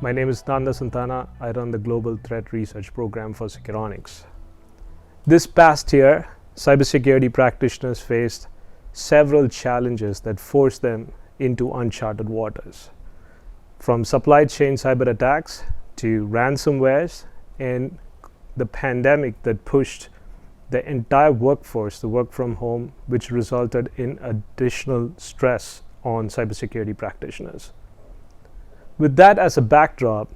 My name is Nanda Santhana. I run the Global Threat Research Program for Securonix. This past year, cybersecurity practitioners faced several challenges that forced them into uncharted waters. From supply chain cyber attacks to ransomwares and the pandemic that pushed the entire workforce to work from home, which resulted in additional stress on cybersecurity practitioners. With that as a backdrop,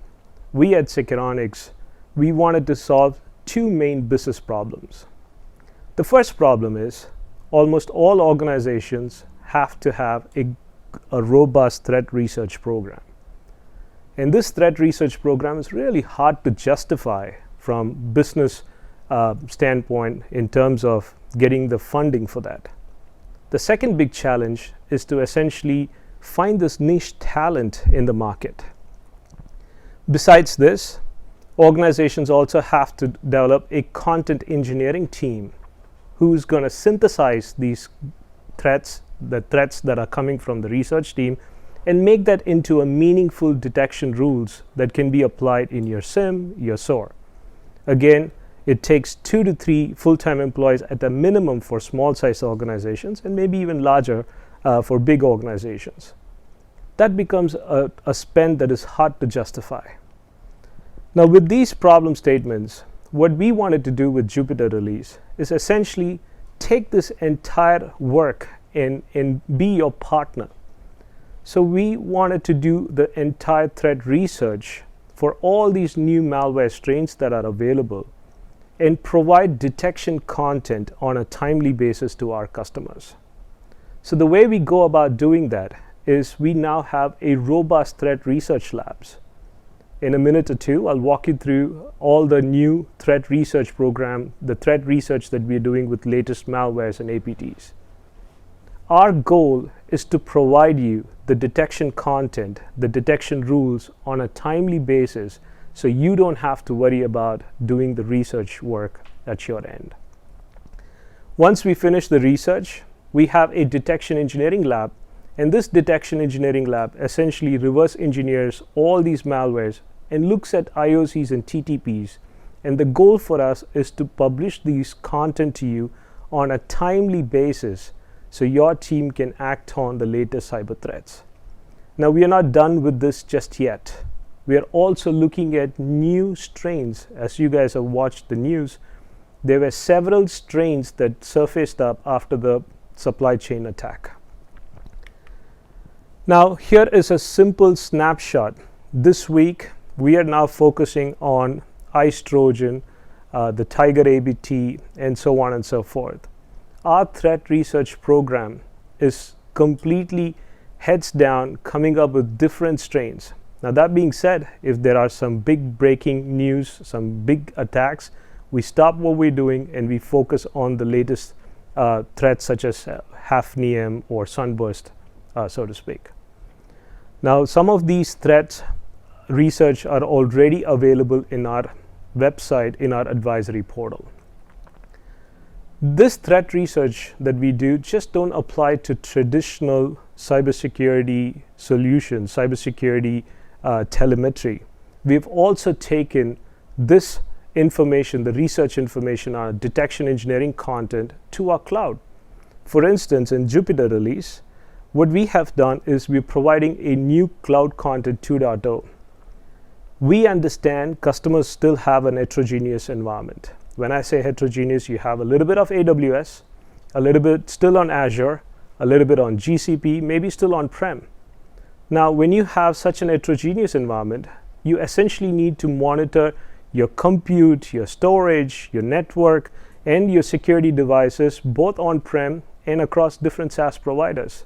we at Securonix, we wanted to solve two main business problems. The first problem is almost all organizations have to have a robust threat research program. And this threat research program is really hard to justify from business standpoint in terms of getting the funding for that. The second big challenge is to essentially find this niche talent in the market. Besides this, organizations also have to develop a content engineering team who's going to synthesize these threats, the threats that are coming from the research team, and make that into a meaningful detection rules that can be applied in your SIEM, your SOAR. Again, it takes 2 to 3 full-time employees at the minimum for small-sized organizations and maybe even larger for big organizations. That becomes a spend that is hard to justify. Now, with these problem statements, what we wanted to do with Jupyter Release is essentially take this entire work and be your partner. So we wanted to do the entire threat research for all these new malware strains that are available and provide detection content on a timely basis to our customers. So the way we go about doing that is we now have a robust threat research labs. In a minute or two, I'll walk you through all the new threat research program, the threat research that we're doing with latest malwares and APTs. Our goal is to provide you the detection content, the detection rules on a timely basis so you don't have to worry about doing the research work at your end. Once we finish the research, we have a detection engineering lab, and this detection engineering lab essentially reverse engineers all these malwares and looks at IOCs and TTPs. And the goal for us is to publish these content to you on a timely basis so your team can act on the latest cyber threats. Now, we are not done with this just yet. We are also looking at new strains. As you guys have watched the news, there were several strains that surfaced up after the supply chain attack. Now, here is a simple snapshot. This week, we are now focusing on ICE Trojan, the Tiger ABT, and so on and so forth. Our threat research program is completely heads down, coming up with different strains. Now, that being said, if there are some big breaking news, some big attacks, we stop what we're doing and we focus on the latest threats such as Hafnium or Sunburst, so to speak. Now, some of these threats research are already available in our website, in our advisory portal. This threat research that we do just don't apply to traditional cybersecurity solutions, cybersecurity telemetry. We've also taken this information, the research information, our detection engineering content to our cloud. For instance, in Jupyter Release, what we have done is we're providing a new cloud content 2.0. We understand customers still have an heterogeneous environment. When I say heterogeneous, you have a little bit of AWS, a little bit still on Azure, a little bit on GCP, maybe still on-prem. Now, when you have such an heterogeneous environment, you essentially need to monitor your compute, your storage, your network, and your security devices, both on-prem and across different SaaS providers.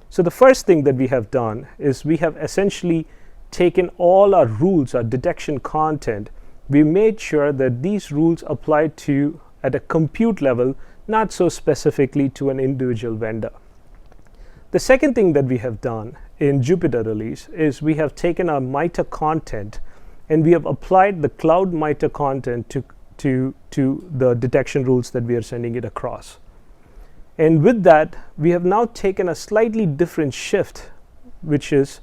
So the first thing that we have done is we have essentially taken all our rules, our detection content. We made sure that these rules apply to at a compute level, not so specifically to an individual vendor. The second thing that we have done in Jupyter Release is we have taken our MITRE content and we have applied the cloud MITRE content to the detection rules that we are sending it across. And with that, we have now taken a slightly different shift, which is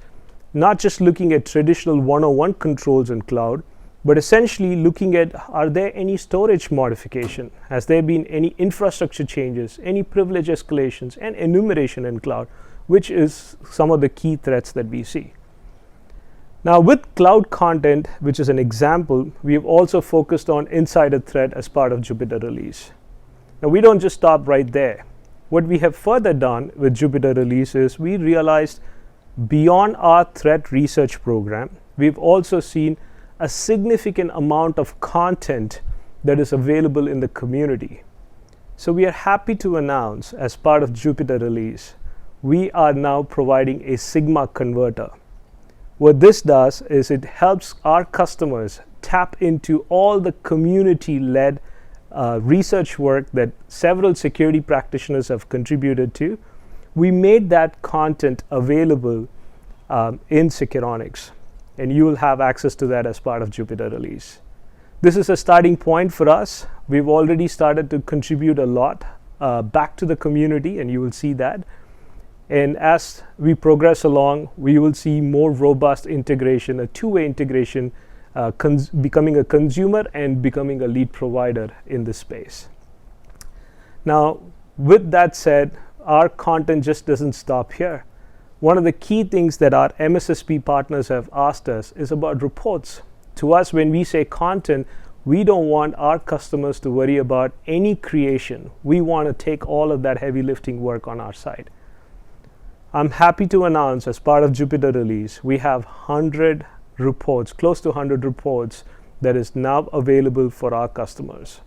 not just looking at traditional one-on-one controls in cloud, but essentially looking at, are there any storage modification? Has there been any infrastructure changes, any privilege escalations and enumeration in cloud, which is some of the key threats that we see. Now with cloud content, which is an example, we have also focused on insider threat as part of Jupyter release. Now we don't just stop right there. What we have further done with Jupyter release is we realized beyond our threat research program, we've also seen a significant amount of content that is available in the community. So we are happy to announce, as part of Jupyter release, we are now providing a Sigma converter. What this does is it helps our customers tap into all the community-led research work that several security practitioners have contributed to. We made that content available in Securonix, and you will have access to that as part of Jupyter release. This is a starting point for us. We've already started to contribute a lot back to the community, and you will see that. And as we progress along, we will see more robust integration, a two-way integration, becoming a consumer and becoming a lead provider in this space. Now, with that said, our content just doesn't stop here. One of the key things that our MSSP partners have asked us is about reports. To us, when we say content, we don't want our customers to worry about any creation. We want to take all of that heavy lifting work on our side. I'm happy to announce, as part of Jupyter release, we have 100 reports, close to 100 reports, that is now available for our customers.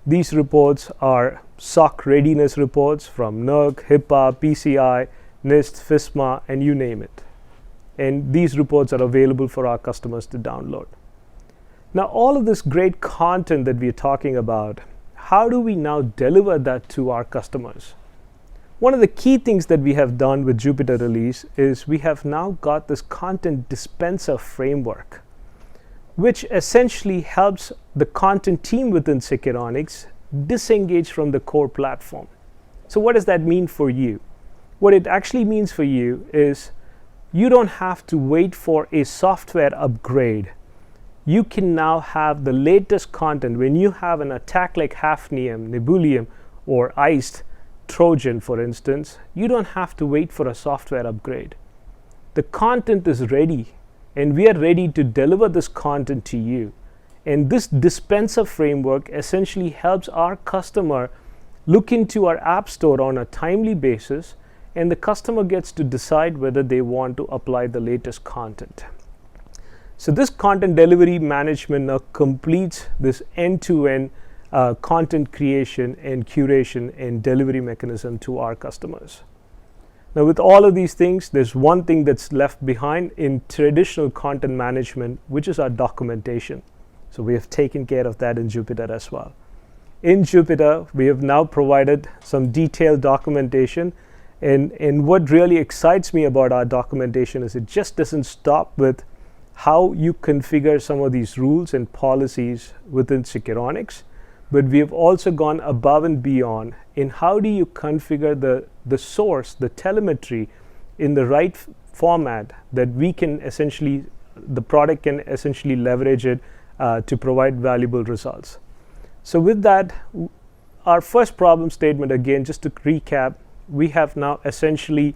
These reports are SOC readiness reports from NERC, HIPAA, PCI, NIST, FISMA, and you name it. And these reports are available for our customers to download. Now, all of this great content that we are talking about, how do we now deliver that to our customers? One of the key things that we have done with Jupyter release is we have now got this content dispenser framework, which essentially helps the content team within Securonix disengage from the core platform. So what does that mean for you? What it actually means for you is you don't have to wait for a software upgrade. You can now have the latest content. When you have an attack like Hafnium, Nebulium, or Iced, Trojan, for instance, you don't have to wait for a software upgrade. The content is ready, and we are ready to deliver this content to you. And this dispenser framework essentially helps our customer look into our app store on a timely basis, and the customer gets to decide whether they want to apply the latest content. So this content delivery management now completes this end-to-end content creation and curation and delivery mechanism to our customers. Now, with all of these things, there's one thing that's left behind in traditional content management, which is our documentation. So we have taken care of that in Jupyter as well. In Jupyter, we have now provided some detailed documentation, and what really excites me about our documentation is it just doesn't stop with how you configure some of these rules and policies within Securonix, but we have also gone above and beyond in how do you configure the source, the telemetry, in the right format that we can essentially, the product can essentially leverage it to provide valuable results. So with that, our first problem statement, again, just to recap, we have now essentially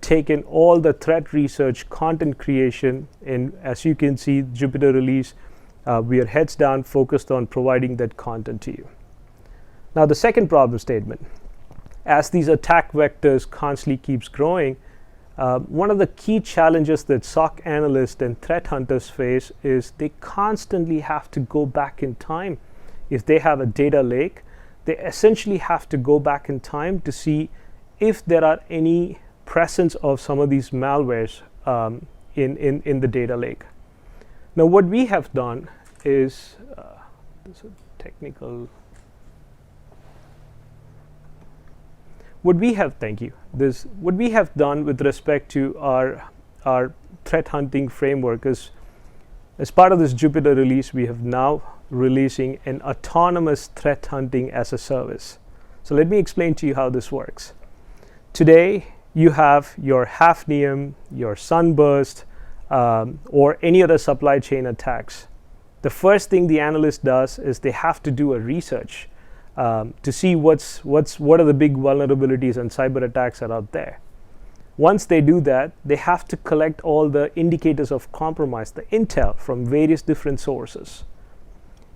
taken all the threat research, content creation, and as you can see, Jupyter release, we are heads down focused on providing that content to you. Now, the second problem statement, as these attack vectors constantly keeps growing, one of the key challenges that SOC analysts and threat hunters face is they constantly have to go back in time. If they have a data lake, they essentially have to go back in time to see if there are any presence of some of these malwares in the data lake. Now, what we have done is there's a technical. What we have done with respect to our threat hunting framework is, as part of this Jupyter release, we have now releasing an autonomous threat hunting as a service. So let me explain to you how this works. Today, you have your Hafnium, your Sunburst, or any other supply chain attacks, the first thing the analyst does is they have to do a research to see what are the big vulnerabilities and cyber attacks are out there. Once they do that, they have to collect all the indicators of compromise, the intel from various different sources.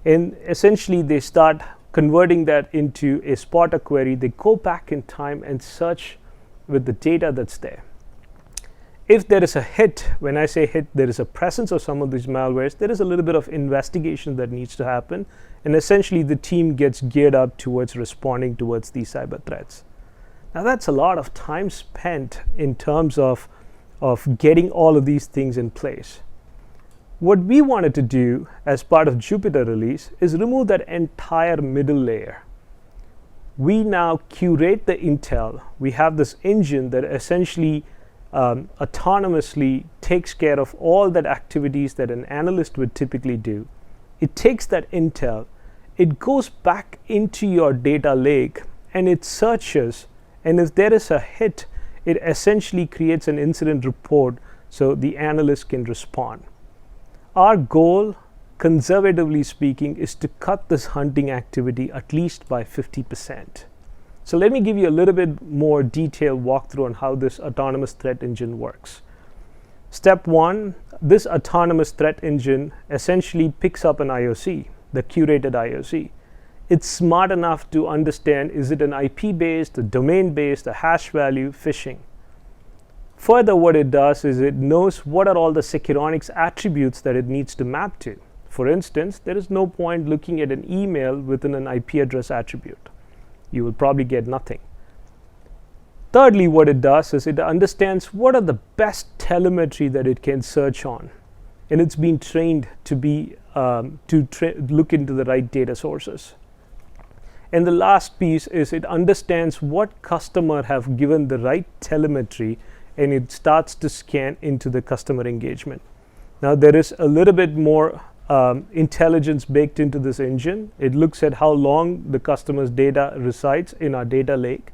And essentially, they start converting that into a spotter query. They go back in time and search with the data that's there. If there is a hit, when I say hit, there is a presence of some of these malwares, there is a little bit of investigation that needs to happen. And essentially, the team gets geared up towards responding towards these cyber threats. Now, that's a lot of time spent in terms of getting all of these things in place. What we wanted to do as part of Jupyter release is remove that entire middle layer. We now curate the intel. We have this engine that essentially autonomously takes care of all that activities that an analyst would typically do. It takes that intel, it goes back into your data lake, and it searches. And if there is a hit, it essentially creates an incident report so the analyst can respond. Our goal, conservatively speaking, is to cut this hunting activity at least by 50%. So let me give you a little bit more detailed walkthrough on how this autonomous threat engine works. Step one, this autonomous threat engine essentially picks up an IOC, the curated IOC. It's smart enough to understand, is it an IP-based, a domain-based, a hash value, phishing. Further, what it does is it knows what are all the Securonix attributes that it needs to map to. For instance, there is no point looking at an email within an IP address attribute. You will probably get nothing. Thirdly, what it does is it understands what are the best telemetry that it can search on. And it's been trained to look into the right data sources. And the last piece is it understands what customer have given the right telemetry, and it starts to scan into the customer engagement. Now, there is a little bit more intelligence baked into this engine. It looks at how long the customer's data resides in our data lake.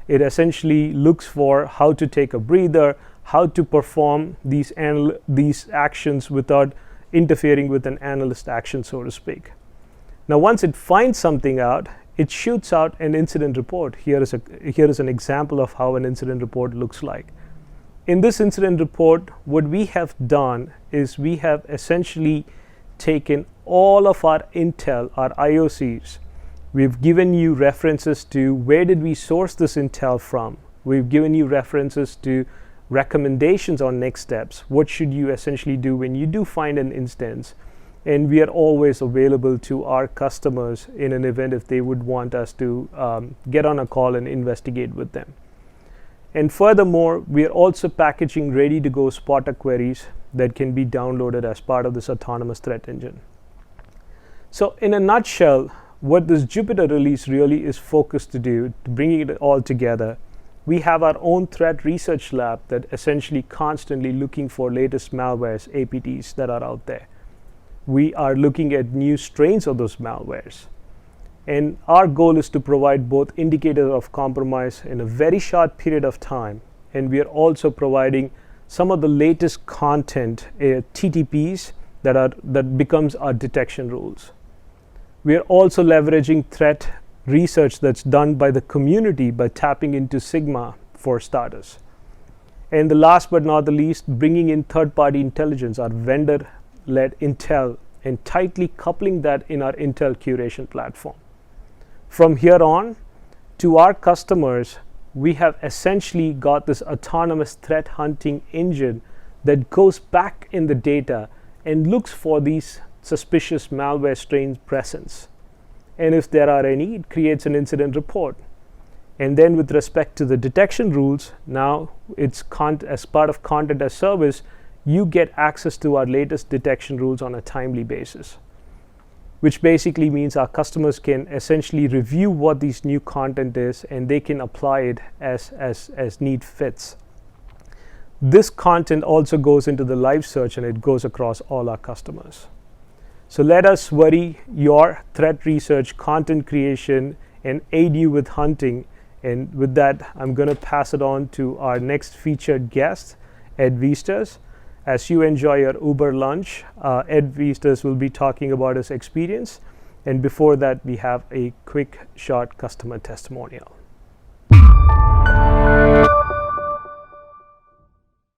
It essentially looks for how to take a breather, how to perform these actions without interfering with an analyst action, so to speak. Now, once it finds something out, it shoots out an incident report. Here is an example of how an incident report looks like. In this incident report, what we have done is we have essentially taken all of our intel, our IOCs. We've given you references to where did we source this intel from. We've given you references to recommendations on next steps. What should you essentially do when you do find an instance? And we are always available to our customers in an event if they would want us to get on a call and investigate with them. And furthermore, we are also packaging ready-to-go spotter queries that can be downloaded as part of this autonomous threat engine. So in a nutshell, what this Jupyter release really is focused to do, to bring it all together, we have our own threat research lab that essentially constantly looking for latest malwares, APTs that are out there. We are looking at new strains of those malwares. And our goal is to provide both indicators of compromise in a very short period of time. And we are also providing some of the latest content, TTPs, that becomes our detection rules. We are also leveraging threat research that's done by the community by tapping into Sigma for starters. And the last but not the least, bringing in third-party intelligence, our vendor-led intel, and tightly coupling that in our intel curation platform. From here on, to our customers, we have essentially got this autonomous threat hunting engine that goes back in the data and looks for these suspicious malware strains presence. And if there are any, it creates an incident report. And then with respect to the detection rules, now it's as part of content as service, you get access to our latest detection rules on a timely basis, which basically means our customers can essentially review what these new content is and they can apply it as need fits. This content also goes into the live search and it goes across all our customers. So let us worry your threat research, content creation, and aid you with hunting. And with that, I'm going to pass it on to our next featured guest, Ed Vistas. As you enjoy your Uber lunch, Ed Vistas will be talking about his experience. And before that, we have a quick short customer testimonial.